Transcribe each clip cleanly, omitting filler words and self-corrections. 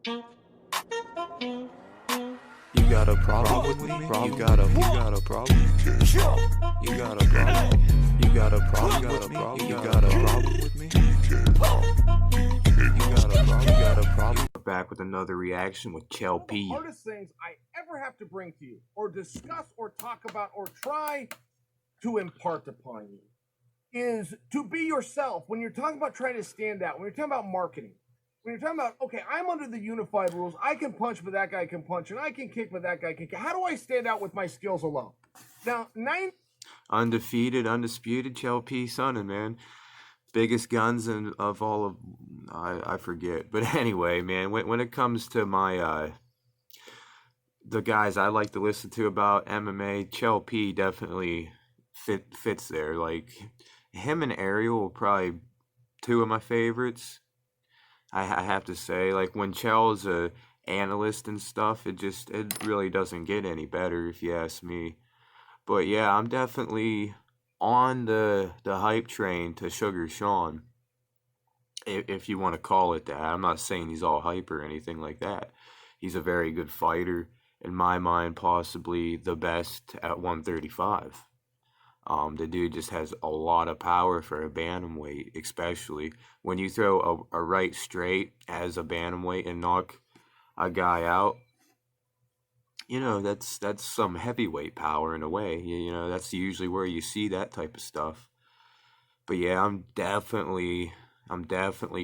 You got a problem with me? You got a problem? You got a problem? You got a problem with me? You got a problem with me? You got a problem? Back with another reaction with Chael. The hardest things I ever have to bring to you, or discuss, or talk about, or try to impart upon you, is to be yourself. When you're talking about trying to stand out, when you're talking about marketing, when you're talking about, okay, I'm under the unified rules, I can punch, but that guy can punch, and I can kick, but that guy can kick. How do I stand out with my skills alone? Now, Undefeated, undisputed Chael Sonnen, man. Biggest guns of all of, I forget. But anyway, man, when it comes to my, the guys I like to listen to about MMA, Chael definitely fits there. Like, him and Ariel were probably two of my favorites. I have to say, like, when Chael's a analyst and stuff, it really doesn't get any better, if you ask me. But yeah, I'm definitely on the hype train to Sugar Sean, if you want to call it that. I'm not saying he's all hype or anything like that. He's a very good fighter. In my mind, possibly the best at 135. The dude just has a lot of power for a bantamweight, especially when you throw a right straight as a bantamweight and knock a guy out. You know, that's some heavyweight power in a way. You know, that's usually where you see that type of stuff. But yeah, I'm definitely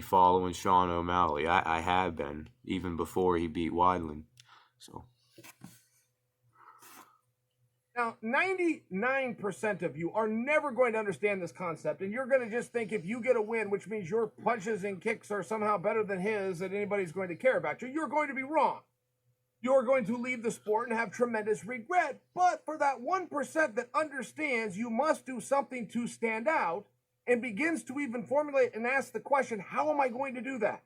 following Sean O'Malley. I have been even before he beat Weidland. So. Now, 99% of you are never going to understand this concept, and you're going to just think if you get a win, which means your punches and kicks are somehow better than his, that anybody's going to care about you. You're going to be wrong. You're going to leave the sport and have tremendous regret. But for that 1% that understands you must do something to stand out and begins to even formulate and ask the question, how am I going to do that?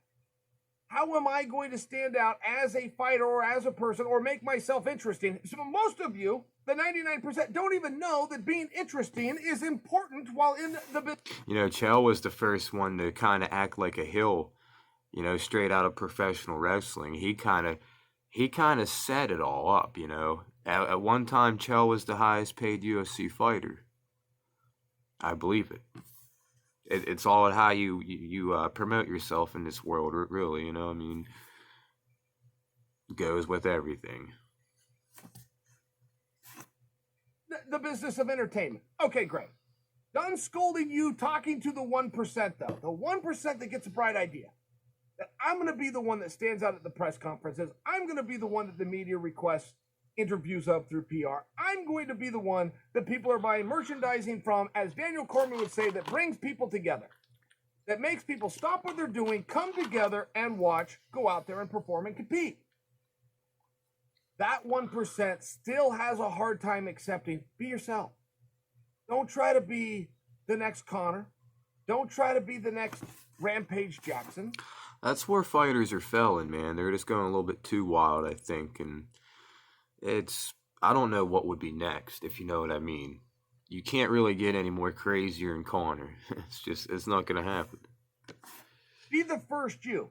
How am I going to stand out as a fighter or as a person or make myself interesting? So most of you, the 99%, don't even know that being interesting is important while in the business. You know, Chael was the first one to kind of act like a heel, you know, straight out of professional wrestling. He kind of set it all up, you know. At one time, Chael was the highest paid UFC fighter. I believe it. It's all how you promote yourself in this world, really, you know. I mean, goes with everything. The business of entertainment. Okay, great. Done scolding you, talking to the 1%, though. The 1% that gets a bright idea. That I'm going to be the one that stands out at the press conferences. I'm going to be the one that the media requests interviews of through PR. I'm going to be the one that people are buying merchandising from, as Daniel Cormier would say, that brings people together. That makes people stop what they're doing, come together, and watch, go out there and perform and compete. That 1% still has a hard time accepting, be yourself. Don't try to be the next Connor. Don't try to be the next Rampage Jackson. That's where fighters are failing, man. They're just going a little bit too wild, I think. And I don't know what would be next, if you know what I mean. You can't really get any more crazier than Connor. It's not going to happen. Be the first you.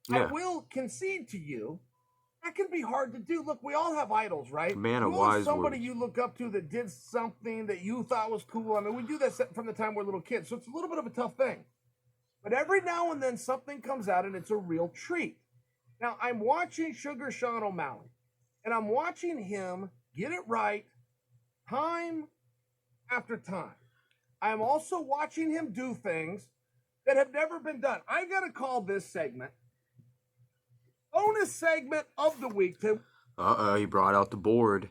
Yeah. I will concede to you. That can be hard to do. Look, we all have idols, right? Man of wise somebody words. you look up to that did something that you thought was cool. I mean, we do that from the time we're little kids, so it's a little bit of a tough thing. But every now and then something comes out and it's a real treat. Now, I'm watching Sugar Sean O'Malley, and I'm watching him get it right time after time. I'm also watching him do things that have never been done. I got to call this segment bonus segment of the week. He brought out the board.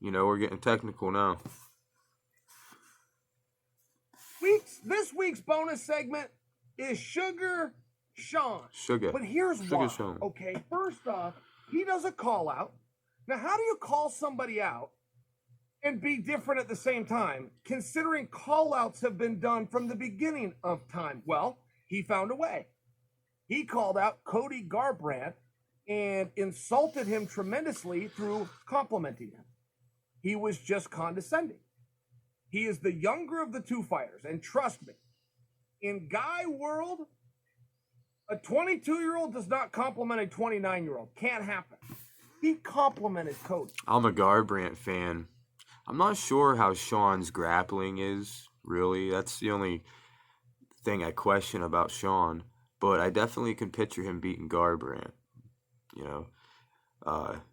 You know, we're getting technical now. This week's bonus segment is Sugar Sean. But here's why. Sean. Okay, first off, he does a call out. Now, how do you call somebody out and be different at the same time, considering call outs have been done from the beginning of time? Well, he found a way. He called out Cody Garbrandt and insulted him tremendously through complimenting him. He was just condescending. He is the younger of the two fighters, and trust me, in guy world, A 22-year-old does not compliment a 29-year-old. Can't happen. He complimented Cody. I'm a Garbrandt fan. I'm not sure how Sean's grappling is, really. That's the only thing I question about Sean. But I definitely can picture him beating Garbrandt. You know,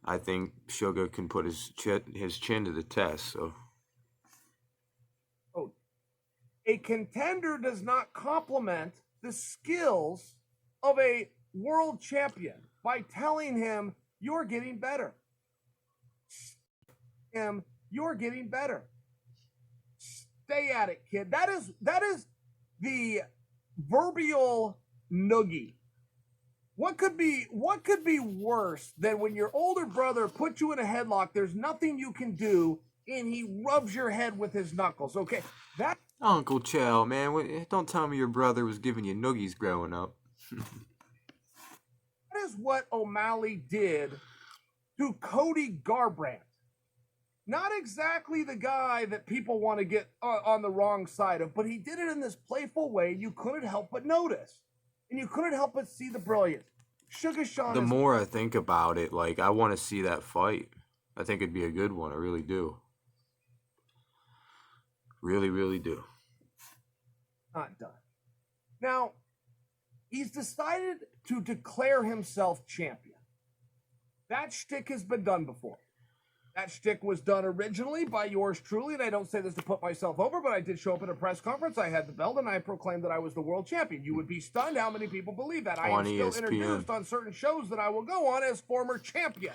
I think Sugar can put his chin to the test. So Oh, a contender does not compliment the skills of a world champion by telling him you're getting better. You're getting better. Stay at it, kid. That is the proverbial noogie. What could be worse than when your older brother puts you in a headlock, there's nothing you can do, and he rubs your head with his knuckles? Okay, that Uncle Chael, man, don't tell me your brother was giving you noogies growing up. is what O'Malley did to Cody Garbrandt. Not exactly the guy that people want to get on the wrong side of, but he did it in this playful way you couldn't help but notice. And you couldn't help but see the brilliance. Sugar Sean The more I think about it, like, I want to see that fight. I think it'd be a good one. I really do. Really, really do. Not done. Now, he's decided to declare himself champion. That shtick has been done before. That shtick was done originally by yours truly, and I don't say this to put myself over, but I did show up at a press conference. I had the belt, and I proclaimed that I was the world champion. You would be stunned how many people believe that. I am still introduced on certain shows that I will go on as former champion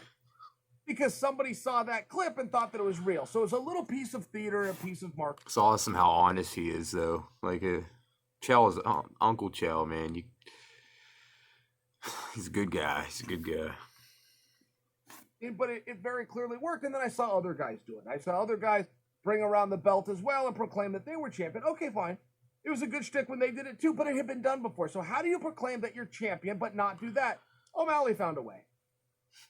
because somebody saw that clip and thought that it was real. So it's a little piece of theater and a piece of marketing. It's awesome how honest he is, though. Like, Chael is Uncle Chael, man. He's a good guy. He's a good guy. But it very clearly worked, and then I saw other guys do it. I saw other guys bring around the belt as well and proclaim that they were champion. Okay, fine. It was a good shtick when they did it too, but it had been done before. So how do you proclaim that you're champion but not do that? O'Malley found a way.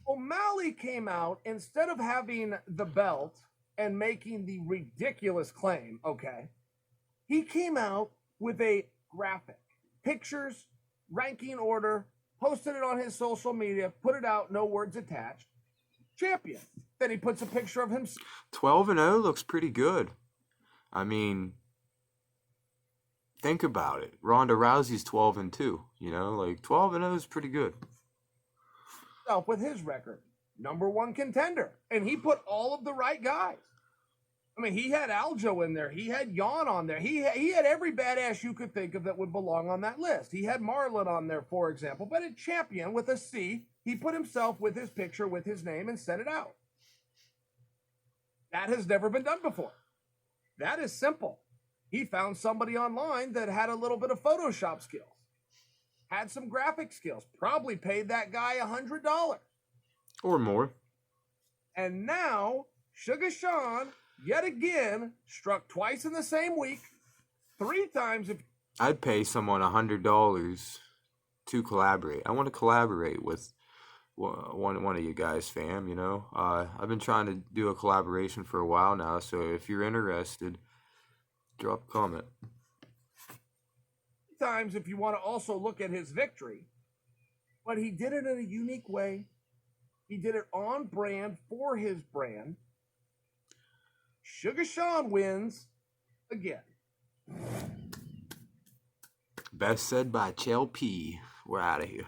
O'Malley came out, instead of having the belt and making the ridiculous claim, okay, he came out with a graphic, pictures, ranking order, posted it on his social media, put it out, no words attached. Champion. Then he puts a picture of him. 12-0 looks pretty good. I mean, think about it. Ronda Rousey's 12-2. You know, like 12-0 is pretty good. With his record, #1 contender, and he put all of the right guys. I mean, he had Aljo in there. He had Jan on there. He had every badass you could think of that would belong on that list. He had Marlon on there, for example. But a champion with a C, he put himself with his picture, with his name, and sent it out. That has never been done before. That is simple. He found somebody online that had a little bit of Photoshop skills, had some graphic skills, probably paid that guy $100. Or more. And now, Sugar Sean, yet again, struck twice in the same week, 3 times. I'd pay someone $100 to collaborate. I want to collaborate with one of you guys, fam. You know, I've been trying to do a collaboration for a while now. So if you're interested, drop a comment. Times if you want to also look at his victory, but he did it in a unique way. He did it on brand for his brand. Sugar Sean wins again. Best said by Chael P. We're out of here.